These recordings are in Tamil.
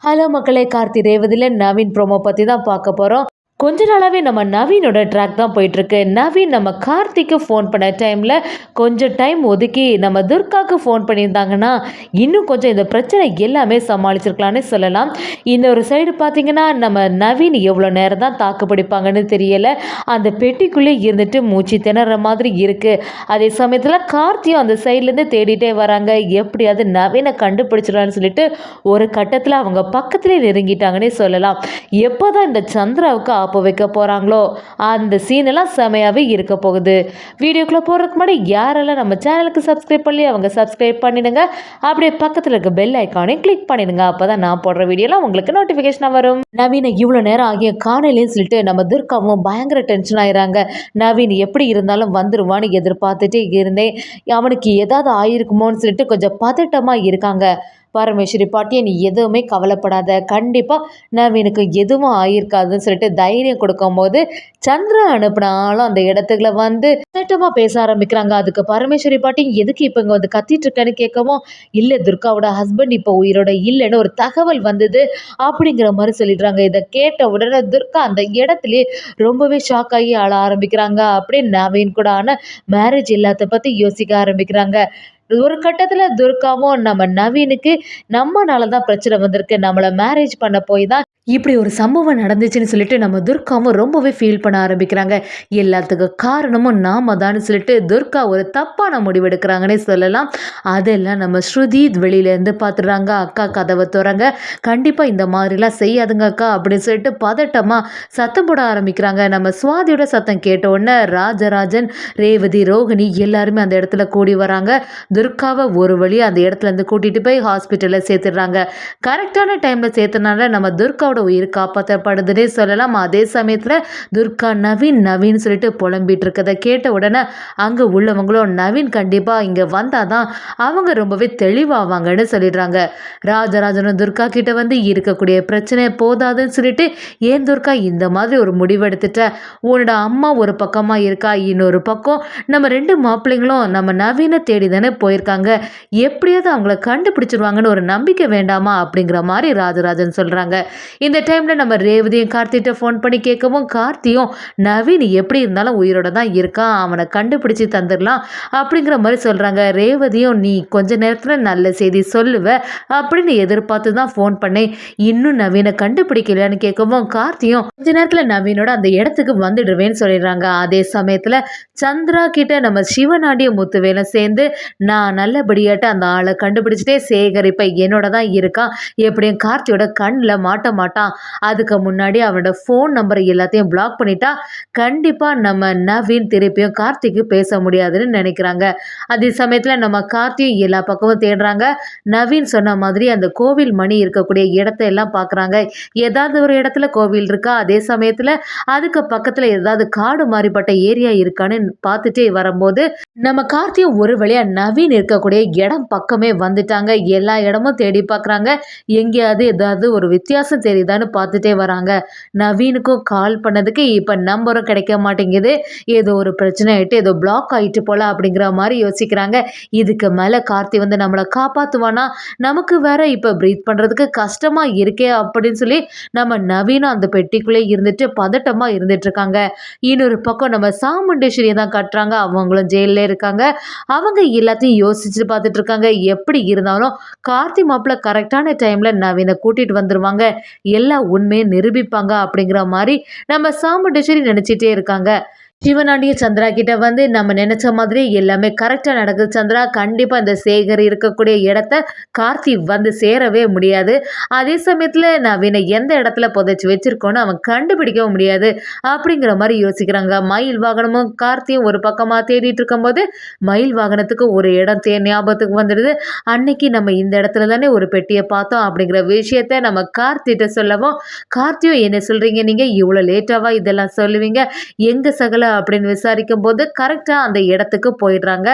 ஹலோ மக்களே, கார்த்தி ரேவதியில் நவீன் ப்ரோமோ பற்றி தான் பார்க்க போகிறோம். கொஞ்ச நாளாகவே நம்ம நவீனோட ட்ராக் தான் போயிட்டுருக்கு. நவீன் நம்ம கார்த்திக்கு ஃபோன் பண்ண டைமில் கொஞ்சம் டைம் ஒதுக்கி நம்ம துர்காவுக்கு ஃபோன் பண்ணியிருந்தாங்கன்னா இன்னும் கொஞ்சம் இந்த பிரச்சனை எல்லாமே சமாளிச்சிருக்கலான்னு சொல்லலாம். இன்னொரு சைடு பார்த்திங்கன்னா நம்ம நவீன் எவ்வளோ நேரம் தான் தாக்கு பிடிப்பாங்கன்னு தெரியலை. அந்த பெட்டிக்குள்ளே இருந்துட்டு மூச்சு திணற மாதிரி இருக்குது. அதே சமயத்தில் கார்த்தியும் அந்த சைட்லேருந்து தேடிட்டே வராங்க. எப்படியாவது நவீனை கண்டுபிடிச்சிடலான்னு சொல்லிட்டு ஒரு கட்டத்தில் அவங்க பக்கத்துலேயே நெருங்கிட்டாங்கன்னே சொல்லலாம். எப்போ தான் இந்த சந்திராவுக்கு ஆப்பு வைக்க போகிறாங்களோ அந்த சீனெல்லாம் செமையாகவே இருக்க போகுது. வீடியோக்குள்ளே போகிறதுக்கு முன்னாடி யாரெல்லாம் நம்ம சேனலுக்கு சப்ஸ்கிரைப் பண்ணி அவங்க சப்ஸ்கிரைப் பண்ணிடுங்க. அப்படியே பக்கத்தில் இருக்க பெல் ஐக்கானையும் கிளிக் பண்ணிடுங்க. அப்போ தான் நான் போடுற வீடியோலாம் உங்களுக்கு நோட்டிஃபிகேஷனாக வரும். நவீனை இவ்வளோ நேரம் ஆகிய காணலேன்னு சொல்லிட்டு நம்ம துர்காவும் பயங்கர டென்ஷன் ஆயிடுறாங்க. நவீன் எப்படி இருந்தாலும் வந்துருவான்னு எதிர்பார்த்துட்டே இருந்தேன். அவனுக்கு ஏதாவது ஆயிருக்குமோன்னு சொல்லிட்டு கொஞ்சம் பதட்டமாக இருக்காங்க. பரமேஸ்வரி பாட்டியை நீ எதுவுமே கவலைப்படாத, கண்டிப்பாக நவீனுக்கு எதுவும் ஆயிருக்காதுன்னு சொல்லிட்டு தைரியம் கொடுக்கும்போது சந்திரா அனுப்பினாலும் அந்த இடத்துக்குள்ள வந்து திட்டமாக பேச ஆரம்பிக்கிறாங்க. அதுக்கு பரமேஸ்வரி பாட்டி எதுக்கு இப்போ இங்கே வந்து கத்திட்டு இருக்கேன்னு கேட்கவும், இல்லை துர்காவோட ஹஸ்பண்ட் இப்போ உயிரோட இல்லைன்னு ஒரு தகவல் வந்தது அப்படிங்கிற மாதிரி சொல்லிடுறாங்க. இதை கேட்ட உடனே துர்கா அந்த இடத்துலயே ரொம்பவே ஷாக் ஆகி ஆள ஆரம்பிக்கிறாங்க. அப்படியே நவீன் கூட ஆன மேரேஜ் எல்லாத்த பற்றி யோசிக்க ஆரம்பிக்கிறாங்க. ஒரு கட்டத்தில் துர்காவும் நம்ம நவீனுக்கு நம்மனால தான் பிரச்சனை வந்திருக்கு, நம்மளை மேரேஜ் பண்ண போய் தான் இப்படி ஒரு சம்பவம் நடந்துச்சுன்னு சொல்லிட்டு நம்ம துர்காவும் ரொம்பவே ஃபீல் பண்ண ஆரம்பிக்கிறாங்க. எல்லாத்துக்கும் காரணமும் நாம தான் சொல்லிட்டு துர்கா ஒரு தப்பான முடிவெடுக்கிறாங்கன்னே சொல்லலாம். அதெல்லாம் நம்ம ஸ்ருதி வெளியிலேருந்து பார்த்துடுறாங்க. அக்கா கதவை திறங்க, கண்டிப்பாக இந்த மாதிரிலாம் செய்யாதுங்க அக்கா அப்படின்னு சொல்லிட்டு பதட்டமாக சத்தம் போட ஆரம்பிக்கிறாங்க. நம்ம சுவாதியோட சத்தம் கேட்ட உடனே ராஜராஜன், ரேவதி, ரோகிணி எல்லாருமே அந்த இடத்துல கூடி வராங்க. துர்காவை ஒரு வழி அந்த இடத்துல இருந்து கூட்டிகிட்டு போய் ஹாஸ்பிட்டலில் சேர்த்துடுறாங்க. கரெக்டான டைமில் சேர்த்தனால நம்ம துர்காவோட உயிர் காப்பாற்றப்படுதுன்னே சொல்லலாம். அதே சமயத்தில் துர்கா நவீன் சொல்லிட்டு புலம்பிட்டு இருக்கதை கேட்ட உடனே அங்கே உள்ளவங்களும் நவீன் கண்டிப்பாக இங்கே வந்தாதான் அவங்க ரொம்பவே தெளிவாவாங்கன்னு சொல்லிடுறாங்க. ராஜராஜனும் துர்கா கிட்ட வந்து இருக்கக்கூடிய பிரச்சனை போதாதுன்னு சொல்லிட்டு, ஏன் துர்கா இந்த மாதிரி ஒரு முடிவெடுத்துட்ட, உன்னோட அம்மா ஒரு பக்கமாக இருக்கா, இன்னொரு பக்கம் நம்ம ரெண்டு மாப்பிள்ளைங்களும் நம்ம நவீனை தேடி தானே போயிருக்காங்க, எப்படியாவது அவங்கள கண்டுபிடிச்சிருவாங்கன்னு ஒரு நம்பிக்கை வேண்டாமா அப்படிங்கிற மாதிரி ராஜராஜன் சொல்கிறாங்க. இந்த டைமில் நம்ம ரேவதியும் கார்த்திகிட்ட ஃபோன் பண்ணி கேட்கவும், கார்த்தியும் நவீன் எப்படி இருந்தாலும் உயிரோட தான் இருக்கான், அவனை கண்டுபிடிச்சி தந்துடலாம் அப்படிங்கிற மாதிரி சொல்கிறாங்க. ரேவதியும் நீ கொஞ்ச நேரத்தில் நல்ல செய்தி சொல்லுவ அப்படின்னு எதிர்பார்த்து தான் ஃபோன் பண்ணேன், இன்னும் நவீனை கண்டுபிடிக்கலையான்னு கேட்கவும், கார்த்தியும் கொஞ்ச நேரத்தில் நவீனோட அந்த இடத்துக்கு வந்துடுவேன்னு சொல்லிடுறாங்க. அதே சமயத்தில் சந்திரா கிட்ட நம்ம சிவனாடிய முத்துவேலை சேர்ந்து நான் நல்லபடியாட்ட அந்த ஆளை கண்டுபிடிச்சிட்டே சேகர் இப்போ என்னோட தான் இருக்கான், எப்படியும் கார்த்தியோட கண்ணில் மாட்ட மாட்டான், அதுக்கு முன்னாடி அவனோட ஃபோன் நம்பர் எல்லாத்தையும் பிளாக் பண்ணிட்டா கண்டிப்பாக நம்ம நவீன் திருப்பியும் கார்த்திக்கு பேச முடியாதுன்னு நினைக்கிறாங்க. அதே சமயத்தில் நம்ம கார்த்தியும் எல்லா பக்கமும் தேடுறாங்க. நவீன் சொன்ன மாதிரி அந்த கோவில் மணி இருக்கக்கூடிய இடத்த எல்லாம் பார்க்குறாங்க. ஏதாவது ஒரு இடத்துல கோவில் இருக்கா, அதே சமயத்தில் அதுக்கு பக்கத்தில் ஏதாவது காடு மாறிப்பட்ட ஏரியா இருக்கான்னு பார்த்துட்டே வரும்போது நம்ம கார்த்தியும் ஒரு வழியாக நவீன் இருக்கக்கூடிய இடம் பக்கமே வந்துட்டாங்க. எல்லா இடமும் தேடி பார்க்குறாங்க, எங்கேயாவது ஏதாவது ஒரு வித்தியாசம் தெரியுதான்னு பார்த்துட்டே வராங்க. நவீனுக்கும் கால் பண்ணதுக்கு இப்போ நம்பரும் கிடைக்க மாட்டேங்குது, ஏதோ ஒரு பிரச்சனை ஆகிட்டு ஏதோ பிளாக் ஆகிட்டு போல அப்படிங்கிற மாதிரி யோசிக்கிறாங்க. இதுக்கு மேலே கார்த்தி வந்து நம்மளை காப்பாற்றுவானா, நமக்கு வேற இப்போ ப்ரீத் பண்ணுறதுக்கு கஷ்டமாக இருக்கே அப்படின்னு சொல்லி நம்ம நவீனும் அந்த பெட்டிக்குள்ளே இருந்துட்டு பதட்டமாக இருந்துட்டுருக்காங்க. இன்னொரு பக்கம் நம்ம சாமுண்டேஸ்வரியை தான் கட்டுறாங்க, அவங்களும் ஜெயிலில் இருக்காங்க. அவங்க எல்லாத்தையும் யோசிச்சுட்டு பார்த்துட்டு இருக்காங்க. எப்படி இருந்தாலும் கார்த்தி மாப்பிள்ள கரெக்டான டைமில் நவீனை கூட்டிகிட்டு வந்துடுவாங்க, எல்லா உண்மையை நிரூபிப்பாங்க அப்படிங்கிற மாதிரி நம்ம சாமுண்டேஸ்வரி நினச்சிட்டே இருக்காங்க. சிவனாண்டிய சந்திரா கிட்ட வந்து நம்ம நினைச்ச மாதிரி எல்லாமே கரெக்டாக நடக்குது சந்திரா, கண்டிப்பாக இந்த சேகர் இருக்கக்கூடிய இடத்த கார்த்தி வந்து சேரவே முடியாது, அதே சமயத்தில் நவீனை எந்த இடத்துல புதைச்சி வச்சிருக்கோன்னு அவன் கண்டுபிடிக்கவும் முடியாது அப்படிங்கிற மாதிரி யோசிக்கிறாங்க. மயில் வாகனமும் கார்த்தியும் ஒரு பக்கமாக தேடிட்டு இருக்கும்போது மயில் வாகனத்துக்கு ஒரு இடம் ஞாபகத்துக்கு வந்துடுது. அன்னைக்கு நம்ம இந்த இடத்துல தானே ஒரு பெட்டியை பார்த்தோம் அப்படிங்கிற விஷயத்த நம்ம கார்த்திகிட்ட சொல்லவும், கார்த்தியும் என்ன சொல்கிறீங்க நீங்கள், இவ்வளோ லேட்டாவா இதெல்லாம் சொல்லுவீங்க, எங்கள் சகல அப்படின்னு விசாரிக்கும் போது கரெக்டாக அந்த இடத்துக்கு போயிடுறாங்க.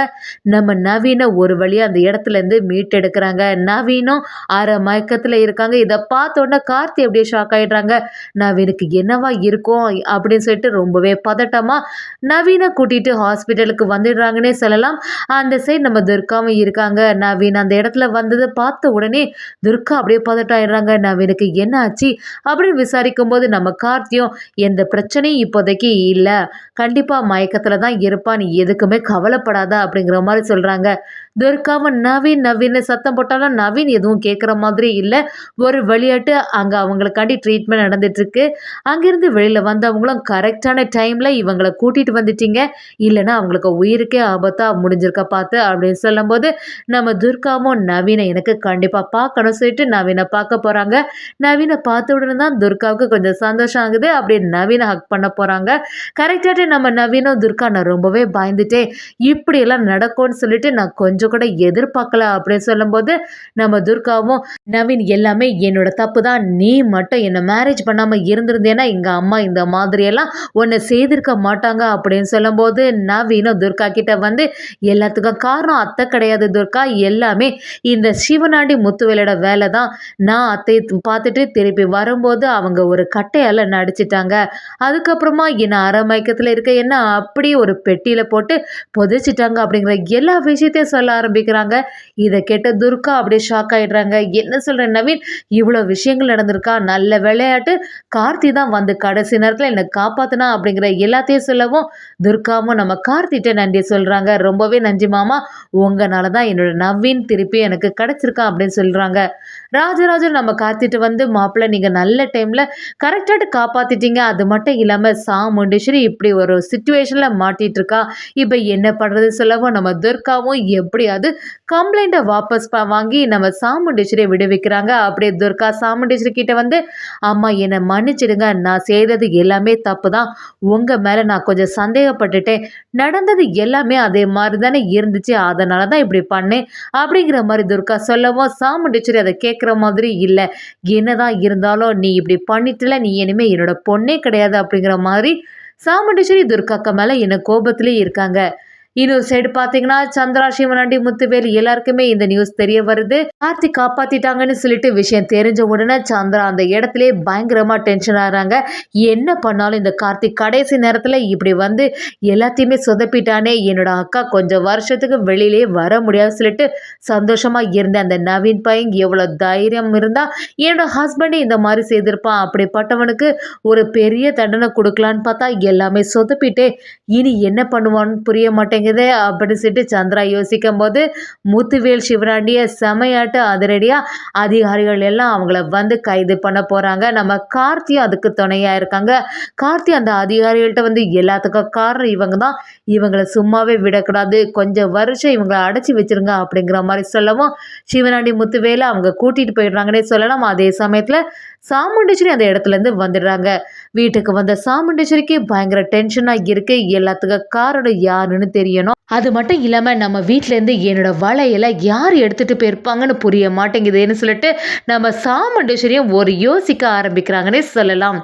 நம்ம நவீனை ஒரு வழியாக அந்த இடத்துலேருந்து மீட்டெடுக்கிறாங்க. நவீனும் அரை மயக்கத்தில் இருக்காங்க. இதை பார்த்த உடனே கார்த்தி அப்படியே ஷாக் ஆகிடுறாங்க. நவீனுக்கு என்னவா இருக்கும் அப்படின்னு சொல்லிட்டு ரொம்பவே பதட்டமாக நவீனை கூட்டிகிட்டு ஹாஸ்பிட்டலுக்கு வந்துடுறாங்கன்னே சொல்லலாம். அந்த சைடு நம்ம துர்காவும் இருக்காங்க. நவீன் அந்த இடத்துல வந்ததை பார்த்த உடனே துர்கா அப்படியே பதட்டம் ஆயிடுறாங்க. நவீனுக்கு என்ன ஆச்சு அப்படின்னு விசாரிக்கும் போது நம்ம கார்த்தியும் எந்த பிரச்சனையும் இப்போதைக்கு இல்லை, கண்டிப்பாக மயக்கத்தில் தான் இருப்பான், நீ எதுக்குமே கவலைப்படாத அப்படிங்கிற மாதிரி சொல்கிறாங்க. துர்காவும் நவீன் நவீன் சத்தம் போட்டாலும் நவீன் எதுவும் கேட்குற மாதிரி இல்லை. ஒரு விளையாட்டு அங்கே அவங்களுக்காண்டி ட்ரீட்மெண்ட் நடந்துட்டுருக்கு. அங்கேருந்து வெளியில் வந்தவங்களும் கரெக்டான டைமில் இவங்களை கூட்டிகிட்டு வந்துட்டீங்க, இல்லைன்னா அவங்களுக்கு உயிருக்கே ஆபத்தாக முடிஞ்சிருக்க பார்த்து அப்படின்னு சொல்லும்போது நம்ம துர்காவும் நவீனை எனக்கு கண்டிப்பாக பார்க்கணும் சொல்லிட்டு நவீனை பார்க்க போகிறாங்க. நவீனை பார்த்த உடனே தான் துர்காவுக்கு கொஞ்சம் சந்தோஷம் ஆகுது. அப்படி நவீனை ஹக் பண்ண போகிறாங்க. கரெக்டாக நம்ம நவீனும் துர்கா நான் ரொம்பவே பயந்துட்டேன், இப்படியெல்லாம் நடக்கும்னு சொல்லிட்டு நான் கொஞ்சம் கூட எதிர்பார்க்கல அப்படின்னு சொல்லும்போது நம்ம துர்காவும் நவீன் எல்லாமே என்னோட தப்பு தான், நீ மட்டும் என்னை மேரேஜ் பண்ணாமல் இருந்திருந்தேன்னா எங்கள் அம்மா இந்த மாதிரியெல்லாம் உன்னை செய்திருக்க மாட்டாங்க அப்படின்னு சொல்லும்போது நவீனும் துர்கா கிட்ட வந்து எல்லாத்துக்கும் காரணம் அத்தை கிடையாது துர்கா, எல்லாமே இந்த சிவனாண்டி முத்துவேலோட வேலை தான். நான் அத்தை பார்த்துட்டு திருப்பி வரும்போது அவங்க ஒரு கட்டையால் நடிச்சிட்டாங்க, அதுக்கப்புறமா என்னை அரை மயக்கத்தில் இருக்க என்ன அப்படியே ஒரு பெட்டியில் போட்டு புதைச்சிட்டாங்க அப்படிங்கிற எல்லா விஷயத்தையும் சொல்ல ஆரம்பிக்கிறாங்க. இதை கேட்ட துர்கா அப்படியே ஷாக் ஆயிடுறாங்க. என்ன சொல்ற நவீன், இவ்வளோ விஷயங்கள் நடந்திருக்கா, நல்ல விளையாட்டு, கார்த்தி தான் வந்து கடைசி நேரத்தில் என்னை காப்பாத்தினா அப்படிங்கிற எல்லாத்தையும் சொல்லவும் துர்காவும் நம்ம கார்த்திட்ட நன்றி சொல்றாங்க. ரொம்பவே நன்றி மாமா, உங்களால தான் என்னோட நவீன் திருப்பி எனக்கு கிடைச்சிருக்கான் அப்படின்னு சொல்றாங்க. ராஜராஜன் நம்ம கார்த்திட்டு வந்து மாப்பிள்ளை நீங்கள் நல்ல டைமில் கரெக்டாக காப்பாற்றிட்டீங்க, அது மட்டும் இல்லாமல் சாமுண்டீஸ்வரி இப்படி ஒரு சுச்சுவேஷனில் மாட்டிகிட்டு இருக்கா, இப்போ என்ன பண்ணுறது சொல்லவும் நம்ம துர்காவும் எப்படியாவது கம்ப்ளைண்ட்டை வாபஸ் வாங்கி நம்ம சாமுண்டீஸ்வரியை விடுவிக்கிறாங்க. அப்படியே துர்கா சாமுண்டீஸ்வரி கிட்ட வந்து அம்மா என்னை மன்னிச்சிடுங்க, நான் செய்தது எல்லாமே தப்பு தான், உங்கள் மேலே நான் கொஞ்சம் சந்தேகப்பட்டுட்டேன், நடந்தது எல்லாமே அதே மாதிரி தானே இருந்துச்சு, அதனால தான் இப்படி பண்ணேன் அப்படிங்கிற மாதிரி துர்கா சொல்லவும் சாமுண்டீஸ்வரி அதை கேட்குற மாதிரி இல்லை, என்னதான் இருந்தாலும் நீ இப்படி பண்ணிட்டுல, நீ இனிமே என்னோட பொண்ணே கிடையாது அப்படிங்கிற மாதிரி சாமுண்டீஸ்வரி துர்காக்கு மேலே என்ன கோபத்திலே இருக்காங்க. இன்னொரு சைடு பார்த்தீங்கன்னா சந்திரா, சிவனாண்டி, முத்துவேல் எல்லாருக்குமே இந்த நியூஸ் தெரிய வருது. கார்த்தி காப்பாத்திட்டாங்கன்னு சொல்லிட்டு விஷயம் தெரிஞ்ச உடனே சந்திரா அந்த இடத்துல பயங்கரமா டென்ஷன் ஆகிறாங்க. என்ன பண்ணாலும் இந்த கார்த்தி கடைசி நேரத்தில் இப்படி வந்து எல்லாத்தையுமே சொதப்பிட்டானே, என்னோட அக்கா கொஞ்சம் வருஷத்துக்கு வெளியிலே வர முடியாது சொல்லிட்டு சந்தோஷமா இருந்த அந்த நவீன் பையன் எவ்வளோ தைரியம் இருந்தால் என்னோட ஹஸ்பண்டே இந்த மாதிரி செய்திருப்பான், அப்படிப்பட்டவனுக்கு ஒரு பெரிய தண்டனை கொடுக்கலான்னு பார்த்தா எல்லாமே சொதப்பிட்டே இனி என்ன பண்ணுவான்னு புரிய மாட்டேங்குது அப்படின்னு சொல்லிட்டு சந்திரா யோசிக்கும் போது முத்துவேல் சிவராண்டிய செமையாட்டு அதிரடியாக அதிகாரிகள் எல்லாம் அவங்கள வந்து கைது பண்ண போகிறாங்க. நம்ம கார்த்தியும் அதுக்கு துணையாக இருக்காங்க. கார்த்தி அந்த அதிகாரிகள்கிட்ட வந்து எல்லாத்துக்கும் காரணம் இவங்க தான், இவங்களை சும்மாவே விடக்கூடாது, கொஞ்சம் வருஷம் இவங்களை அடைச்சி வச்சிருங்க அப்படிங்கிற மாதிரி சொல்லவும் சிவனாண்டி முத்துவேலை அவங்க கூட்டிகிட்டு போயிடுறாங்கன்னே சொல்லலாம். அதே சமயத்தில் சாமுண்டீஸ்வரி அந்த இடத்துலேருந்து வந்துடுறாங்க. வீட்டுக்கு வந்த சாமுண்டீஸ்வரிக்கு பயங்கர டென்ஷனாக இருக்குது. எல்லாத்துக்கும் காரணம் யாருன்னு தெரியணும், அது மட்டும் இல்லாமல் நம்ம வீட்டிலேருந்து என்னோட வலையெல்லாம் யார் எடுத்துகிட்டு போயிருப்பாங்கன்னு புரிய மாட்டேங்குதுன்னு சொல்லிட்டு நம்ம சாமுண்டீஸ்வரியும் ஒரு யோசிக்க ஆரம்பிக்கிறாங்கன்னே சொல்லலாம்.